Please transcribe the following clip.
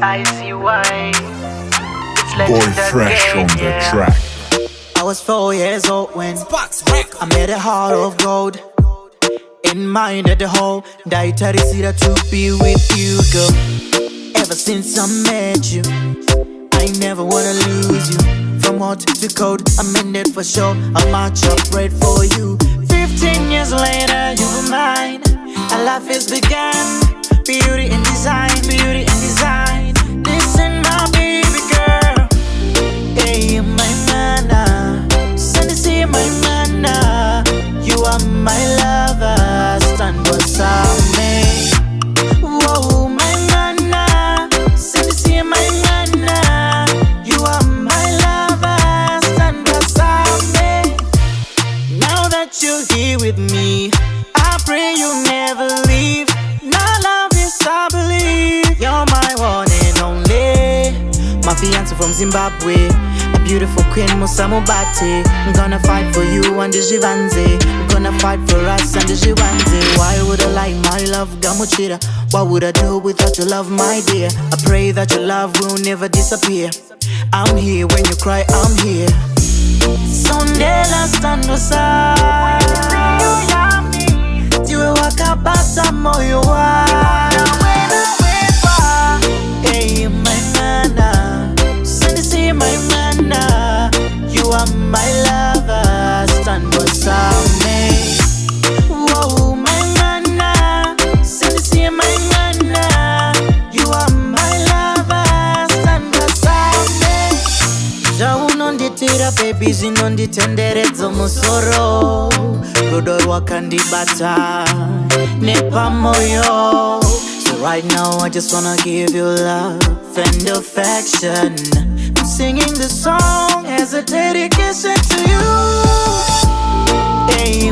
I see why. It's Boy Fresh on the track. I was 4 years old when I made a heart of gold. In mind at the whole, I decided to be with you, girl. Ever since I met you, I never wanna lose you. From hot to cold, I'm in it for sure. I'll march up right for you. 15 years later, you were mine. Our life has begun. Beauty and design, beauty and design. Listen, my baby girl. Hey, my mana. Send to see my mana. You are my lover. Stand beside me. Whoa, my mana. Send to see my mana. You are my lover. Stand beside me. Now that you're here with me, I pray you'll never leave. Now love is I believe. You're my one and only. My fiancé from Zimbabwe, a beautiful queen, Musa Mubati. I'm gonna fight for you and the Jivanze. I'm gonna fight for us and the Jivanze. Why would I lie, my love, Gamuchira? What would I do without your love, my dear? I pray that your love will never disappear. I'm here when you cry, I'm here. Sondela stand aside. Tiwe wakabata moyo wangu. Hey, my mana. Send to see my mana. You are my lover. Stand beside me. Whoa, my mana. Send to see my mana. You are my lover. Stand beside me. Jaunonditira baby zinonditenderedza musoro. Rudo rwakandibata nepa moyo. So right now I just wanna give you love and affection. I'm singing this song as a dedication to you. Hey,